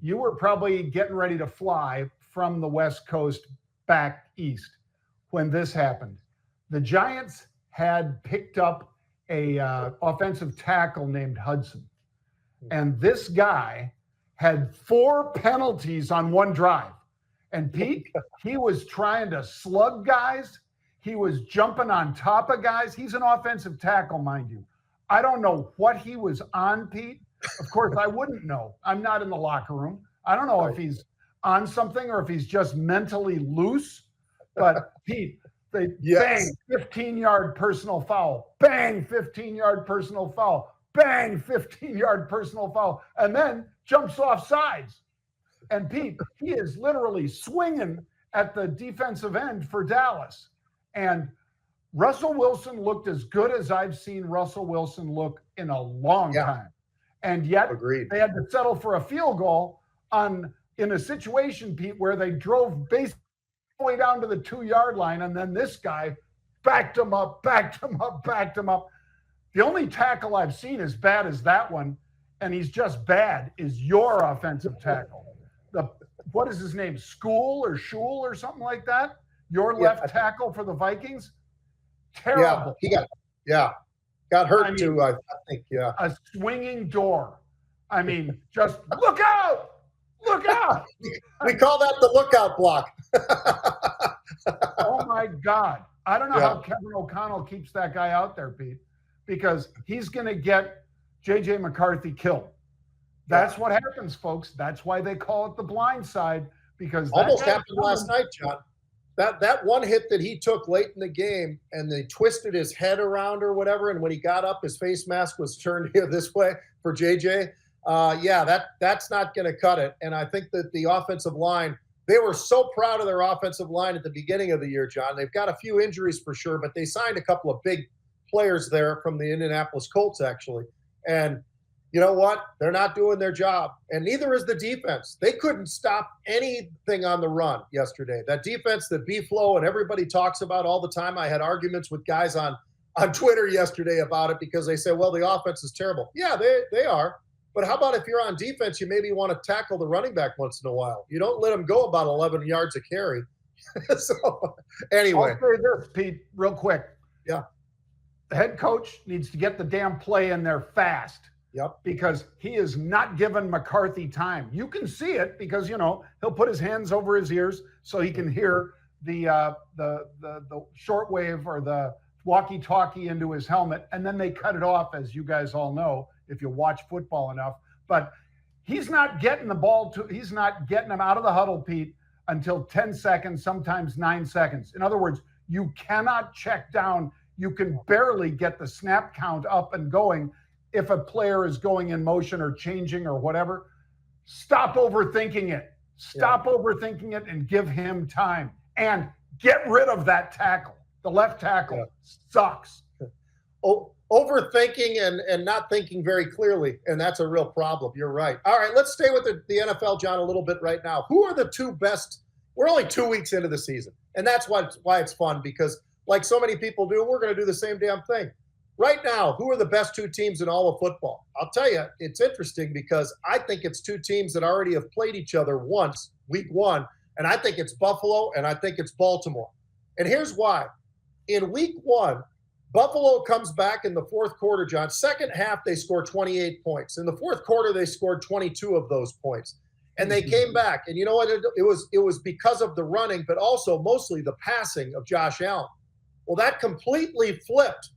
you were probably getting ready to fly from the West Coast back east when this happened. The Giants had picked up a offensive tackle named Hudson, and this guy had 4 penalties on one drive. And Pete, he was trying to slug guys. He was jumping on top of guys. He's an offensive tackle, mind you. I don't know what he was on, Pete. Of course, I wouldn't know. I'm not in the locker room. I don't know if he's on something or if he's just mentally loose. But, Pete, they bang, 15-yard personal foul. Bang, 15-yard personal foul. Bang, 15-yard personal foul. And then jumps off sides. And, Pete, he is literally swinging at the defensive end for Dallas. And Russell Wilson looked as good as I've seen Russell Wilson look in a long time. And yet they had to settle for a field goal in a situation, Pete, where they drove basically way down to the 2-yard line, and then this guy backed him up. The only tackle I've seen as bad as that one, and he's just bad, is your offensive tackle. What is his name? Schul or something like that? Your left tackle for the Vikings? Terrible. Yeah, he got hurt too, I think, A swinging door. I mean, just look out! Look out! We call that the lookout block. Oh, my God. I don't know how Kevin O'Connell keeps that guy out there, Pete, because he's going to get J.J. McCarthy killed. That's what happens, folks. That's why they call it the blind side, because almost happened last night, John. That one hit that he took late in the game, and they twisted his head around or whatever, and when he got up, his face mask was turned here this way for JJ. That's not going to cut it. And I think that the offensive line, they were so proud of their offensive line at the beginning of the year, John. They've got a few injuries for sure, but they signed a couple of big players there from the Indianapolis Colts, actually. And you know what? They're not doing their job, and neither is the defense. They couldn't stop anything on the run yesterday. That defense that B-Flow and everybody talks about all the time. I had arguments with guys on Twitter yesterday about it because they say, well, the offense is terrible. Yeah, they are. But how about if you're on defense, you maybe want to tackle the running back once in a while. You don't let him go about 11 yards a carry. So, anyway. I'll say this, Pete, real quick. Yeah. The head coach needs to get the damn play in there fast. Yep. Because he is not giving McCarthy time. You can see it because, he'll put his hands over his ears so he can hear the shortwave or the walkie-talkie into his helmet, and then they cut it off, as you guys all know, if you watch football enough. But he's not getting the ball he's not getting him out of the huddle, Pete, until 10 seconds, sometimes 9 seconds. In other words, you cannot check down. You can barely get the snap count up and going if a player is going in motion or changing or whatever. Stop overthinking it. Stop overthinking it and give him time. And get rid of that tackle. The left tackle sucks. Overthinking and not thinking very clearly, and that's a real problem. You're right. All right, let's stay with the NFL, John, a little bit right now. Who are the 2 best? We're only 2 weeks into the season, and that's why it's fun, because like so many people do, we're going to do the same damn thing. Right now, who are the best 2 teams in all of football? I'll tell you, it's interesting because I think it's 2 teams that already have played each other once, week 1, and I think it's Buffalo and I think it's Baltimore. And here's why. In week 1, Buffalo comes back in the fourth quarter, John. Second half, they scored 28 points. In the fourth quarter, they scored 22 of those points. And they came back. And you know what? It was because of the running, but also mostly the passing of Josh Allen. Well, that completely flipped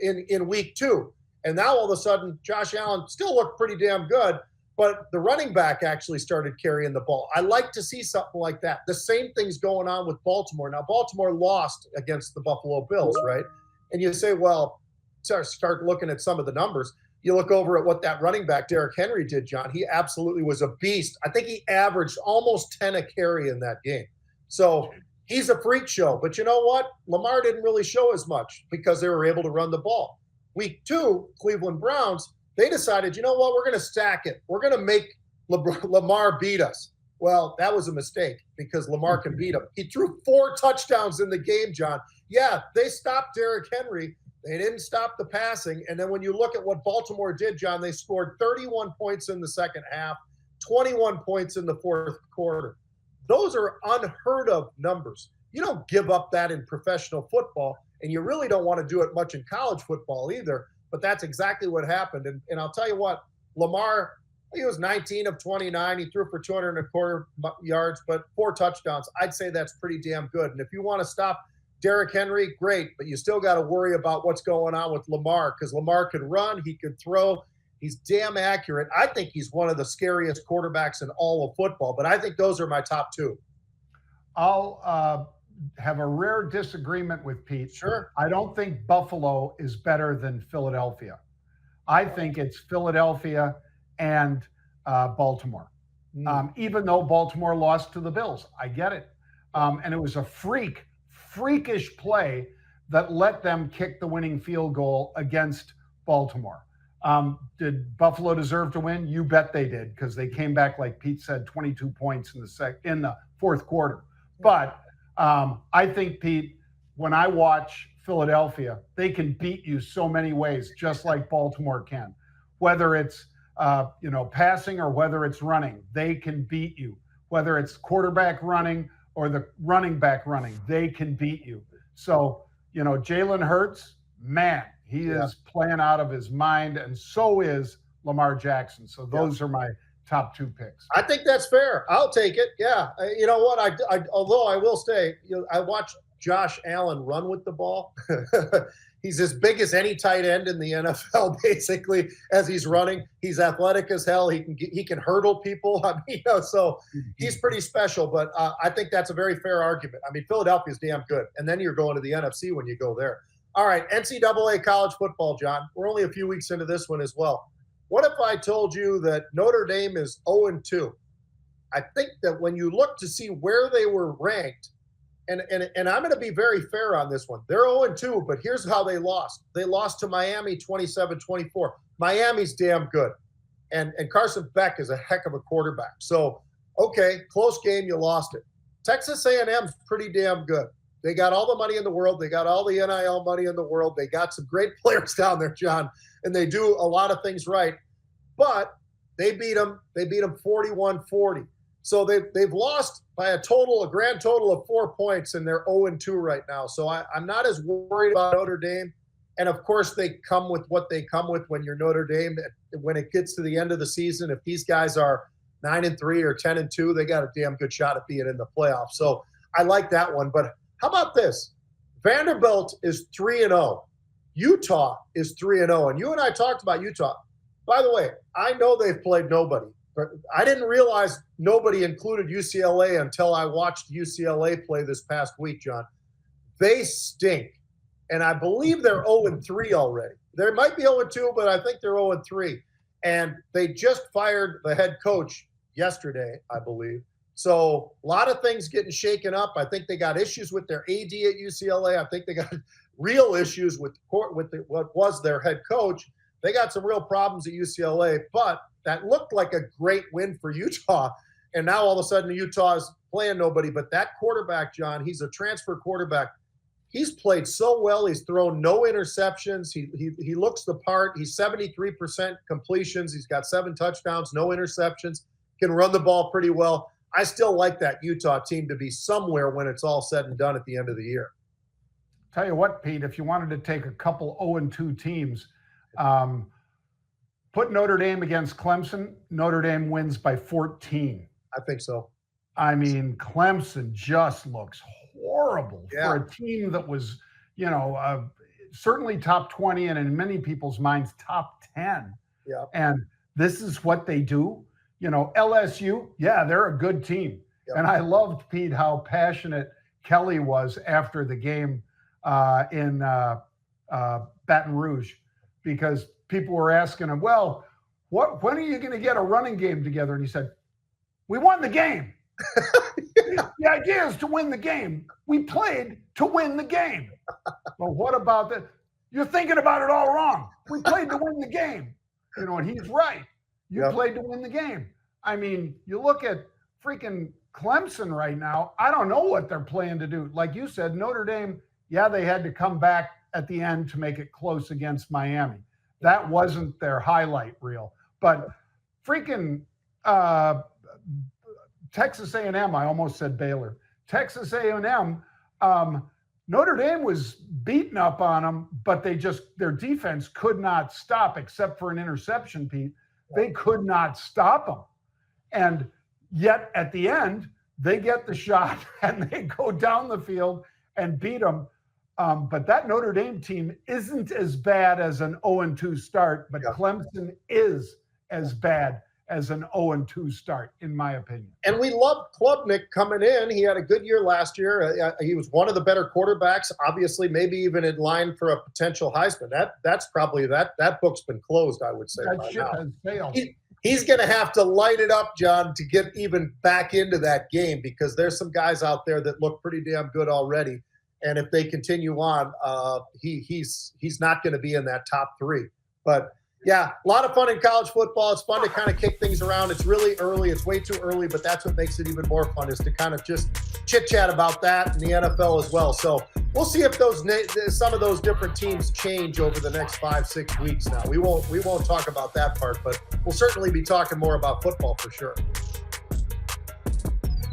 in week 2. And now all of a sudden, Josh Allen still looked pretty damn good, but the running back actually started carrying the ball. I like to see something like that. The same thing's going on with Baltimore. Now, Baltimore lost against the Buffalo Bills, right? And you say, well, start looking at some of the numbers. You look over at what that running back, Derrick Henry, did, John. He absolutely was a beast. I think he averaged almost 10 a carry in that game. So he's a freak show. But you know what? Lamar didn't really show as much because they were able to run the ball. Week 2, Cleveland Browns, they decided, you know what? We're going to stack it. We're going to make Lamar beat us. Well, that was a mistake because Lamar can beat him. He threw 4 touchdowns in the game, John. Yeah, they stopped Derrick Henry. They didn't stop the passing. And then when you look at what Baltimore did, John, they scored 31 points in the second half. 21 points in the fourth quarter. Those are unheard of numbers. You don't give up that in professional football, and you really don't want to do it much in college football either. But that's exactly what happened. And I'll tell you what, Lamar, he was 19 of 29. He threw for 225 yards, but 4 touchdowns. I'd say that's pretty damn good. And if you want to stop Derrick Henry, great, but you still got to worry about what's going on with Lamar, because Lamar could run, he could throw. He's damn accurate. I think he's one of the scariest quarterbacks in all of football, but I think those are my top 2. I'll have a rare disagreement with Pete. Sure. I don't think Buffalo is better than Philadelphia. I think it's Philadelphia and Baltimore. Even though Baltimore lost to the Bills, I get it. And it was a freakish play that let them kick the winning field goal against Baltimore. Did Buffalo deserve to win? You bet they did, because they came back, like Pete said, 22 points in the fourth quarter. But I think, Pete, when I watch Philadelphia, they can beat you so many ways, just like Baltimore can. Whether it's passing or whether it's running, they can beat you. Whether it's quarterback running or the running back running, they can beat you. So, Jalen Hurts, man, he is playing out of his mind, and so is Lamar Jackson. So those are my top 2 picks. I think that's fair. I'll take it. Yeah. You know what? Although I will say, I watched Josh Allen run with the ball. He's as big as any tight end in the NFL, basically, as he's running. He's athletic as hell. He can hurdle people. So he's pretty special. But I think that's a very fair argument. I mean, Philadelphia's damn good, and then you're going to the NFC when you go there. All right, NCAA college football, John. We're only a few weeks into this one as well. What if I told you that Notre Dame is 0-2? I think that when you look to see where they were ranked, and I'm going to be very fair on this one. They're 0-2, but here's how they lost. They lost to Miami 27-24. Miami's damn good. And Carson Beck is a heck of a quarterback. So, okay, close game, you lost it. Texas A&M's pretty damn good. They got all the money in the world. They got all the NIL money in the world. They got some great players down there, John, and they do a lot of things right. But they beat them. They beat them 41-40. So they've lost by a grand total of 4 points, and they're 0-2 right now. So I'm not as worried about Notre Dame. And, of course, they come with what they come with when you're Notre Dame. When it gets to the end of the season, if these guys are 9-3 or 10-2, they got a damn good shot at being in the playoffs. So I like that one. But how about this? Vanderbilt is 3-0. Utah is 3-0. And you and I talked about Utah. By the way, I know they've played nobody. But I didn't realize nobody included UCLA until I watched UCLA play this past week, John. They stink. And I believe they're 0-3 already. They might be 0-2, but I think they're 0-3. And they just fired the head coach yesterday, I believe. So a lot of things getting shaken up. I think they got issues with their AD at UCLA. I think they got real issues with what was their head coach. They got some real problems at UCLA, but that looked like a great win for Utah. And now all of a sudden Utah is playing nobody. But that quarterback, John, he's a transfer quarterback. He's played so well. He's thrown no interceptions. He looks the part. He's 73% completions. He's got 7 touchdowns, no interceptions, can run the ball pretty well. I still like that Utah team to be somewhere when it's all said and done at the end of the year. Tell you what, Pete, if you wanted to take a couple 0-2 teams, put Notre Dame against Clemson. Notre Dame wins by 14. I think so. I mean, Clemson just looks horrible for a team that was, certainly top 20 and in many people's minds, top 10. Yeah. And this is what they do. LSU, they're a good team. Yep. And I loved, Pete, how passionate Kelly was after the game in Baton Rouge, because people were asking him, well, when are you going to get a running game together? And he said, we won the game. The idea is to win the game. We played to win the game. Well, what about that? You're thinking about it all wrong. We played to win the game. And he's right. You played to win the game. I mean, you look at freaking Clemson right now. I don't know what they're planning to do. Like you said, Notre Dame, they had to come back at the end to make it close against Miami. That wasn't their highlight reel. But freaking Texas A&M, I almost said Baylor. Texas A&M, Notre Dame was beaten up on them, but their defense could not stop, except for an interception, Pete. They could not stop them. And yet at the end, they get the shot and they go down the field and beat them. But that Notre Dame team isn't as bad as an 0-2 start, but Clemson is as bad as an 0-2 start, in my opinion. And we love Klubnik coming in. He had a good year last year. He was one of the better quarterbacks, obviously, maybe even in line for a potential Heisman. That's probably that book's been closed, I would say. That ship has failed. He's going to have to light it up, John, to get even back into that game, because there's some guys out there that look pretty damn good already. And if they continue on, he's not going to be in that top three. But yeah, a lot of fun in college football. It's fun to kind of kick things around. It's really early. It's way too early, but that's what makes it even more fun, is to kind of just chit-chat about that in the NFL as well. So we'll see if some of those different teams change over the next 5-6 weeks now. We won't talk about that part, but we'll certainly be talking more about football for sure.